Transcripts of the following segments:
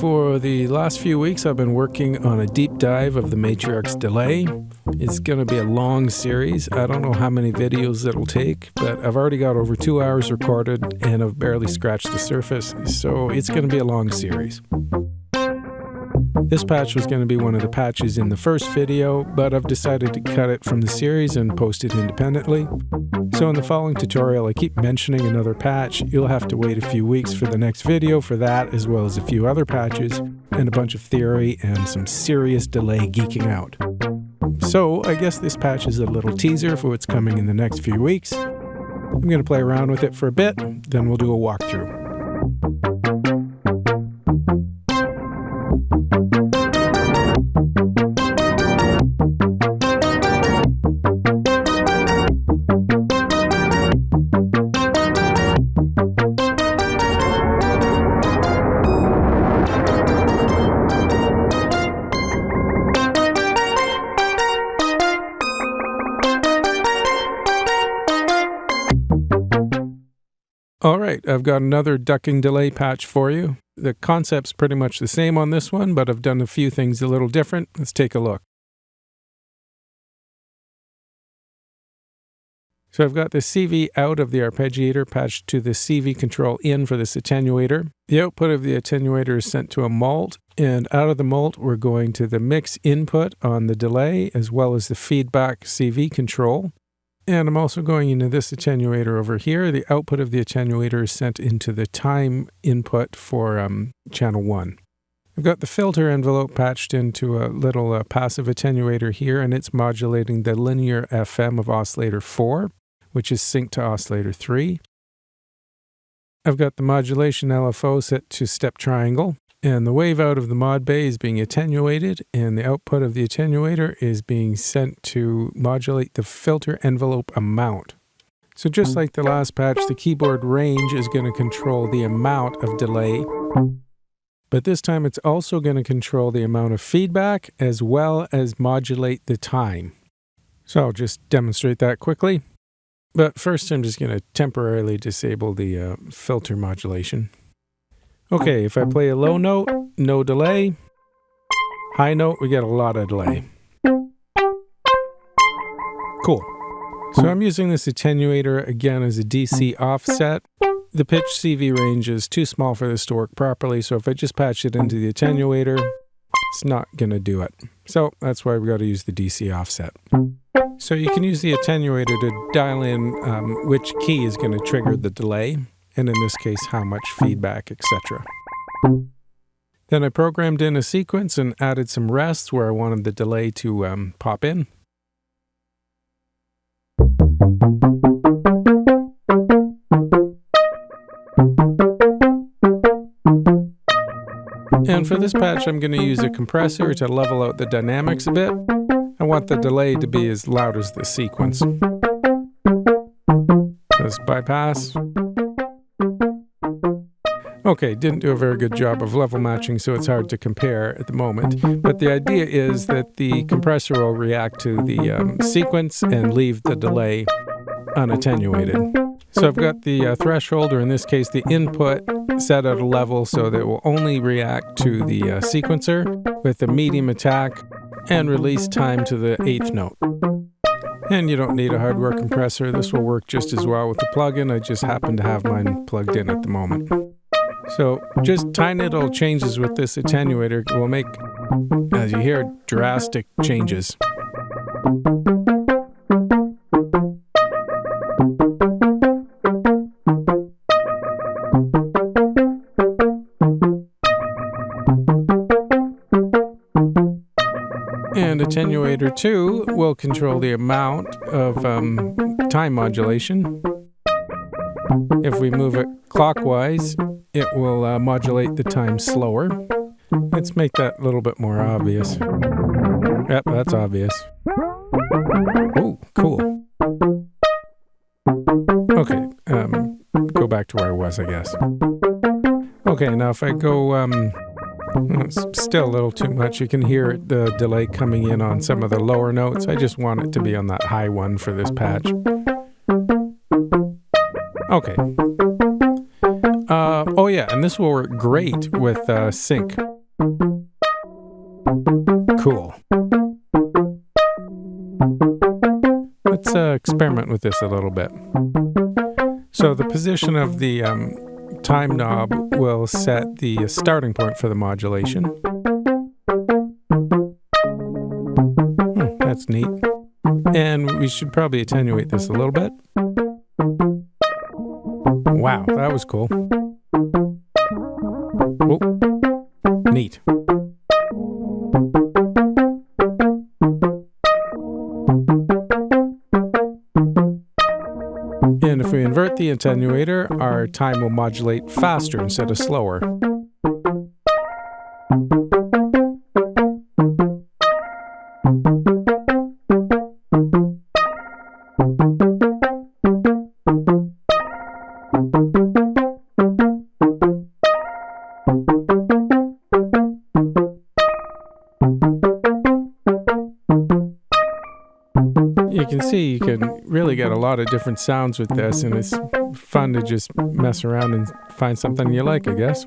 For the last few weeks, I've been working on a deep dive of the Matriarch's delay. It's going to be a long series. I don't know how many videos it'll take, but I've already got over 2 hours recorded and I've barely scratched the surface, so it's going to be a long series. This patch was going to be one of the patches in the first video, but I've decided to cut it from the series and post it independently. So in the following tutorial, I keep mentioning another patch. You'll have to wait a few weeks for the next video for that, as well as a few other patches, and a bunch of theory and some serious delay geeking out. So I guess this patch is a little teaser for what's coming in the next few weeks. I'm going to play around with it for a bit, then we'll do a walkthrough. Alright, I've got another ducking delay patch for you. The concept's pretty much the same on this one, but I've done a few things a little different. Let's take a look. So I've got the CV out of the arpeggiator patched to the CV control in for this attenuator. The output of the attenuator is sent to a mult, and out of the mult we're going to the mix input on the delay as well as the feedback CV control. And I'm also going into this attenuator over here. The output of the attenuator is sent into the time input for channel 1. I've got the filter envelope patched into a little passive attenuator here, and it's modulating the linear FM of oscillator 4, which is synced to oscillator 3. I've got the modulation LFO set to step triangle, and the wave out of the mod bay is being attenuated, and the output of the attenuator is being sent to modulate the filter envelope amount. So just like the last patch, the keyboard range is going to control the amount of delay, but this time it's also going to control the amount of feedback as well as modulate the time. So I'll just demonstrate that quickly. But first I'm just going to temporarily disable the filter modulation. Okay, if I play a low note, no delay. High note, we get a lot of delay. Cool. So I'm using this attenuator again as a DC offset. The pitch CV range is too small for this to work properly, so if I just patch it into the attenuator, it's not going to do it. So that's why we got to use the DC offset. So you can use the attenuator to dial in which key is going to trigger the delay, and in this case, how much feedback, etc. Then I programmed in a sequence and added some rests where I wanted the delay to pop in. And for this patch, I'm going to use a compressor to level out the dynamics a bit. I want the delay to be as loud as the sequence. Let's bypass. Okay, didn't do a very good job of level matching, so it's hard to compare at the moment. But the idea is that the compressor will react to the sequence and leave the delay unattenuated. So I've got the threshold, or in this case the input, set at a level so that it will only react to the sequencer with a medium attack and release time to the 8th note. And you don't need a hardware compressor. This will work just as well with the plugin. I just happen to have mine plugged in at the moment. So just tiny little changes with this attenuator will make, as you hear, drastic changes. And attenuator 2 will control the amount of time modulation. If we move it clockwise, it will modulate the time slower. Let's make that a little bit more obvious. Yep, that's obvious. Oh, cool. Okay, go back to where I was, I guess. Okay, now if I go, it's still a little too much. You can hear the delay coming in on some of the lower notes. I just want it to be on that high one for this patch. Okay. Oh yeah, and this will work great with sync. Cool. Let's experiment with this a little bit. So the position of the time knob will set the starting point for the modulation. That's neat. And we should probably attenuate this a little bit. Wow, that was cool. Oh, neat. And if we invert the attenuator, our time will modulate faster instead of slower. You can see you can really get a lot of different sounds with this, and it's fun to just mess around and find something you like, I guess.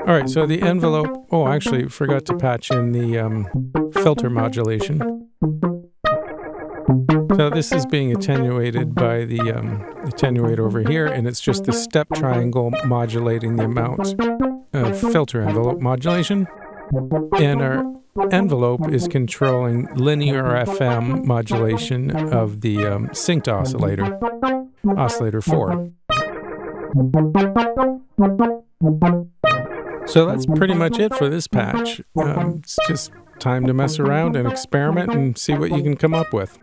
All right, so the envelope, oh, actually forgot to patch in the filter modulation. So this is being attenuated by the attenuator over here, and it's just the step triangle modulating the amount of filter envelope modulation. And our envelope is controlling linear FM modulation of the synced oscillator, oscillator 4. So that's pretty much it for this patch. It's just time to mess around and experiment and see what you can come up with.